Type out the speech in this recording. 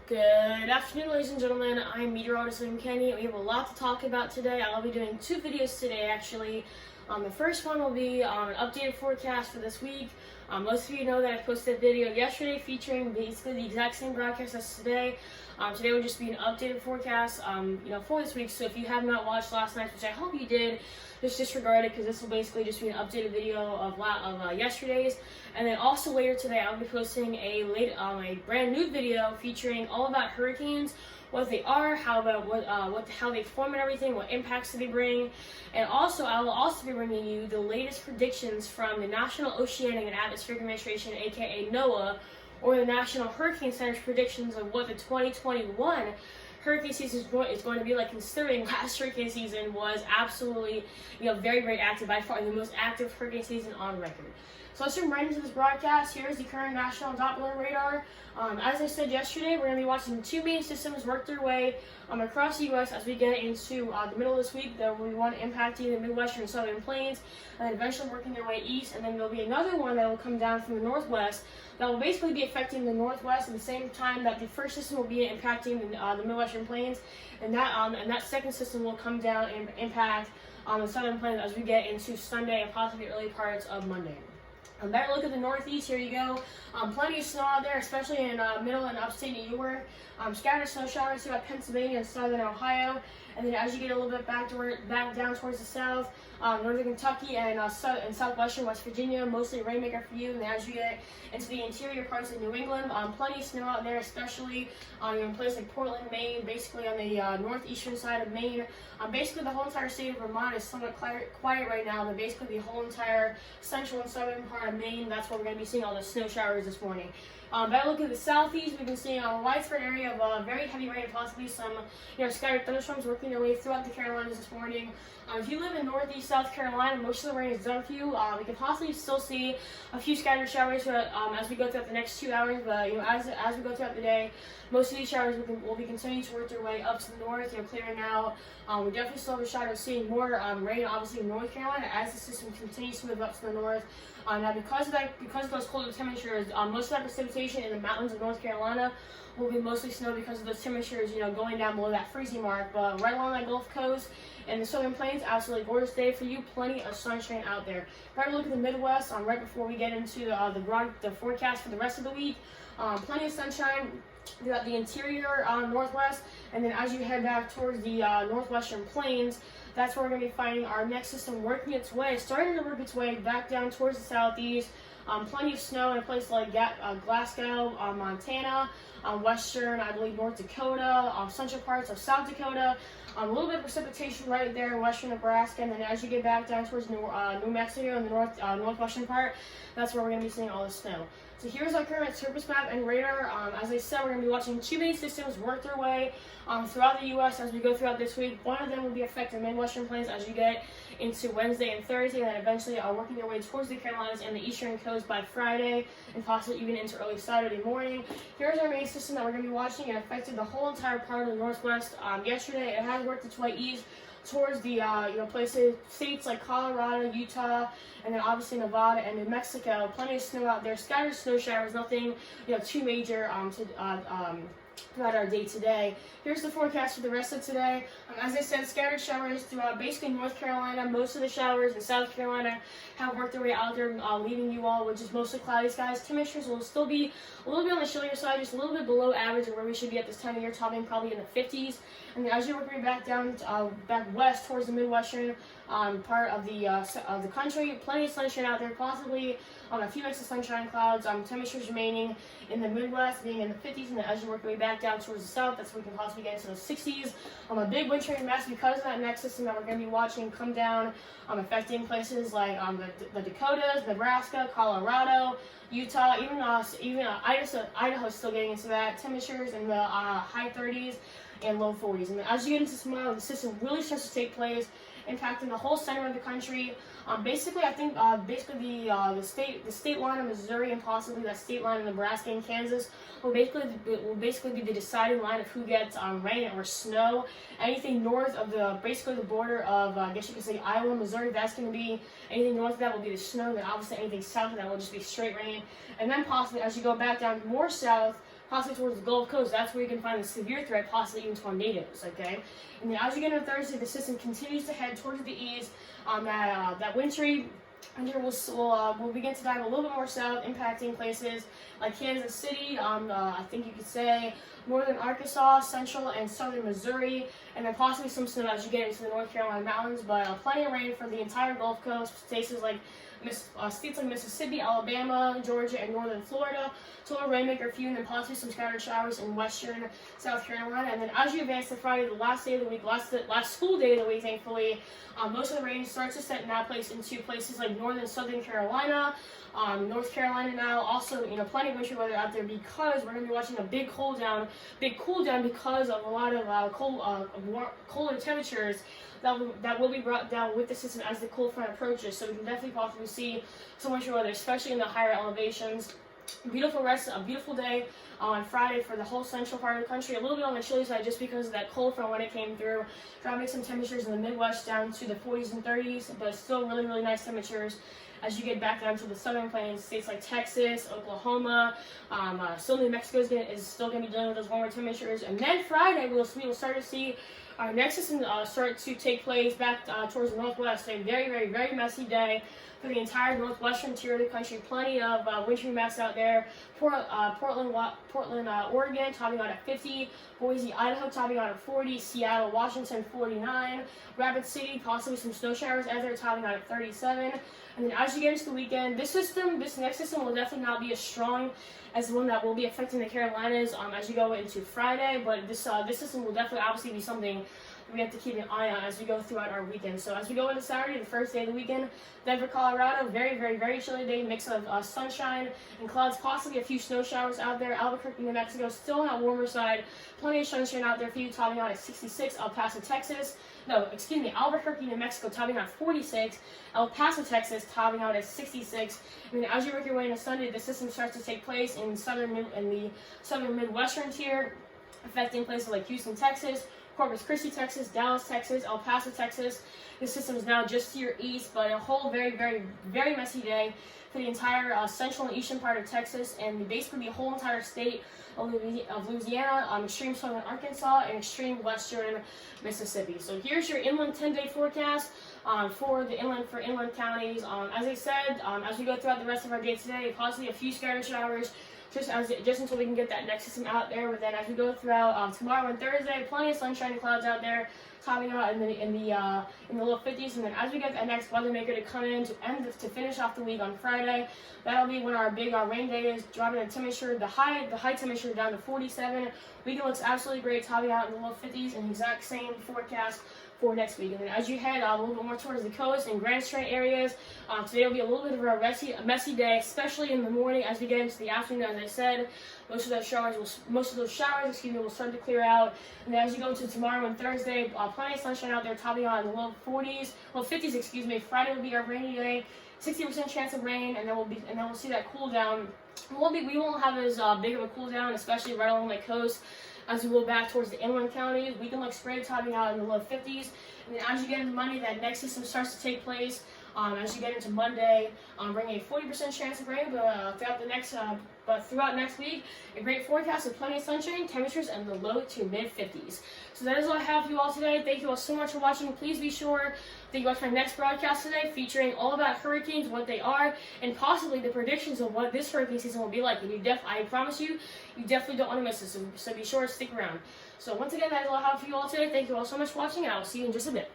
Good afternoon, ladies and gentlemen. I'm meteorologist William Kenny. We have a lot to talk about today. I'll be doing two videos today, actually. The first one will be an updated forecast for this week. Most of you know that I posted a video yesterday featuring basically the exact same broadcast as today. Today will just be an updated forecast, for this week. So if you have not watched last night, which I hope you did, just disregard it because this will basically just be an updated video of yesterday's. And then also later today, I'll be posting a brand new video featuring all about hurricanes, what they are, how they form and everything, what impacts do they bring, and also I will also be bringing you the latest predictions from the National Oceanic and Atmospheric Administration, aka NOAA, or the National Hurricane Center's predictions of what the 2021 hurricane season is going to be like, considering last hurricane season was absolutely, very, very active, by far the most active hurricane season on record. So let's jump right into this broadcast. Here's the current national Doppler radar. As I said yesterday, we're going to be watching two main systems work their way across the U.S. as we get into the middle of this week. There will be one impacting the Midwestern and Southern Plains, and then eventually working their way east. And then there'll be another one that will come down from the northwest that will basically be affecting the northwest at the same time that the first system will be impacting the Midwestern Plains, and that second system will come down and impact the Southern Plains as we get into Sunday and possibly early parts of Monday. Better look at the northeast. Here you go. Plenty of snow out there, especially in middle and upstate New York. Scattered snow showers throughout Pennsylvania and southern Ohio. And then as you get a little bit back down towards the south, northern Kentucky and southwestern West Virginia, mostly rainmaker for you. And then as you get into the interior parts of New England, plenty of snow out there, especially in places like Portland, Maine, basically on the northeastern side of Maine. Basically the whole entire state of Vermont is somewhat quiet right now, but basically the whole entire central and southern part of Maine, that's where we're going to be seeing all the snow showers this morning. Better look at the southeast. We've been seeing a widespread area of very heavy rain and possibly some scattered thunderstorms working their way throughout the Carolinas this morning. If you live in northeast South Carolina, most of the rain is done for you. We can possibly still see a few scattered showers as we go throughout the next 2 hours, but as we go throughout the day, most of these showers will be continuing to work their way up to the north, clearing out. We definitely still have a shot of seeing more rain, obviously in North Carolina, as the system continues to move up to the north. Now, because of those colder temperatures, most of that precipitation in the mountains of North Carolina will be mostly snow because of those temperatures, going down below that freezing mark. But right along that Gulf Coast and the Southern Plains, absolutely gorgeous day for you. Plenty of sunshine out there. Right, look at the Midwest. Right before we get into the forecast for the rest of the week, plenty of sunshine throughout the interior northwest, and then as you head back towards the northwestern plains, that's where we're going to be finding our next system working its way, starting to work its way back down towards the southeast. Plenty of snow in a place like Glasgow, Montana, western, I believe, North Dakota, central parts of South Dakota. A little bit of precipitation right there in western Nebraska, and then as you get back down towards New Mexico in the northwestern part, that's where we're going to be seeing all the snow. So here's our current surface map and radar. As I said, we're going to be watching two main systems work their way throughout the U.S. as we go throughout this week. One of them will be affecting the Midwestern Plains as you get into Wednesday and Thursday, and then eventually working their way towards the Carolinas and the eastern coast by Friday, and possibly even into early Saturday morning. Here's our main system that we're going to be watching. It affected the whole entire part of the Northwest yesterday. It has worked its way east towards the states like Colorado, Utah, and then obviously Nevada and New Mexico. Plenty of snow out there, scattered snow showers, nothing too major throughout our day today. Here's the forecast for the rest of today. As I said, scattered showers throughout basically North Carolina. Most of the showers in South Carolina have worked their way out there, leaving you all with just mostly cloudy skies. Temperatures will still be a little bit on the chillier side, just a little bit below average of where we should be at this time of year, topping probably in the 50s. And then as you work your way back down, back west towards the Midwestern part of the country, plenty of sunshine out there, possibly a few extra sunshine clouds. Temperatures remaining in the Midwest being in the 50s, and then as you work your way back down towards the south, that's where we can possibly get into the 60s. A big wintering mess because of that next system that we're going to be watching come down, affecting places like the Dakotas, Nebraska, Colorado, Utah, even Idaho is still getting into that. Temperatures in the high 30s and low 40s. And as you get into tomorrow, the system really starts to take place, impacting the whole center of the country. Basically, I think the state line of Missouri and possibly that state line of Nebraska and Kansas will basically be the deciding line of who gets rain or snow. Anything north of the border of I guess you could say Iowa, Missouri, that's going to be anything north of that will be the snow. Then obviously anything south of that will just be straight rain. And then possibly as you go back down more south possibly towards the Gulf Coast. That's where you can find the severe threat, possibly even tornadoes, okay? And then as you get into Thursday, the system continues to head towards the east. That wintry under will begin to dive a little bit more south, impacting places like Kansas City, I think you could say northern Arkansas, central and southern Missouri, and then possibly some snow as you get into the North Carolina mountains, but plenty of rain for the entire Gulf Coast, states like Mississippi, Alabama, Georgia, and northern Florida. Total rainmaker few, and then possibly some scattered showers in western South Carolina. And then as you advance to Friday, the last day of the week, last school day of the week, thankfully, most of the rain starts to set now place into places like northern Southern Carolina, North Carolina now. Also, plenty of wintry weather out there because we're going to be watching a big cool down because of a lot of colder temperatures that will be brought down with the system as the cold front approaches. So we can definitely possibly see some wintry weather, especially in the higher elevations. A beautiful day on Friday for the whole central part of the country. A little bit on the chilly side just because of that cold front when it came through, dropping some temperatures in the Midwest down to the 40s and 30s, but still really, really nice temperatures as you get back down to the southern plains, states like Texas, Oklahoma, still New Mexico is still going to be dealing with those warmer temperatures. And then Friday, we will start to see our next system start to take place back towards the northwest. A very, very, very messy day for the entire northwestern tier of the country. Plenty of wintry mass out there. Portland, Oregon, topping out at 50. Boise, Idaho, topping out at 40. Seattle, Washington, 49. Rapid City, possibly some snow showers as they're topping out at 37. And then as you get into the weekend, this next system will definitely not be as strong as the one that will be affecting the Carolinas as you go into Friday. But this system will definitely obviously be something we have to keep an eye on as we go throughout our weekend. So as we go into Saturday, the first day of the weekend, Denver, Colorado, very, very, very chilly day, mix of sunshine and clouds, possibly a few snow showers out there. Albuquerque, New Mexico, still on that warmer side, plenty of sunshine out there for you, topping out at 66. Albuquerque, New Mexico, topping out at 46. El Paso, Texas, topping out at 66. And then as you work your way into Sunday, the system starts to take place in the southern Midwestern tier, affecting places like Houston, Texas, Corpus Christi, Texas, Dallas, Texas, El Paso, Texas. This system is now just to your east, but a whole very, very, very messy day for the entire central and eastern part of Texas, and basically the whole entire state of Louisiana, extreme southern Arkansas, and extreme western Mississippi. So here's your inland 10-day forecast for inland counties. As I said, as we go throughout the rest of our day today, possibly a few scattered showers, just until we can get that next system out there. But then as we go throughout tomorrow and Thursday, plenty of sunshine and clouds out there, topping out in the low 50s. And then as we get that next weather maker to come in to finish off the week on Friday, that'll be when our big rain day is, dropping the temperature, the high temperature down to 47. Weekend looks absolutely great, topping out in the low 50s, and exact same forecast for next week. And then as you head a little bit more towards the coast and Grand Strait areas, today will be a little bit of a messy day, especially in the morning. As we get into the afternoon, as I said, most of those showers will start to clear out. And then as you go into tomorrow and Thursday, plenty of sunshine out there, topping out in the low 50s. Friday will be our rainy day, 60% chance of rain, and then we'll see that cool down. We won't have as big of a cool down, especially right along the coast. As we go back towards the inland counties, we can look spray topping out in the low 50s. And then as you get into Monday, that next system starts to take place. As you get into Monday, bringing a 40% chance of rain, but throughout next week, a great forecast with plenty of sunshine, temperatures in the low to mid 50s. So that is all I have for you all today. Thank you all so much for watching. Please be sure that you watch my next broadcast today, featuring all about hurricanes, what they are, and possibly the predictions of what this hurricane season will be like. And I promise you, you definitely don't want to miss this. So be sure to stick around. So once again, that is all I have for you all today. Thank you all so much for watching, and I will see you in just a bit.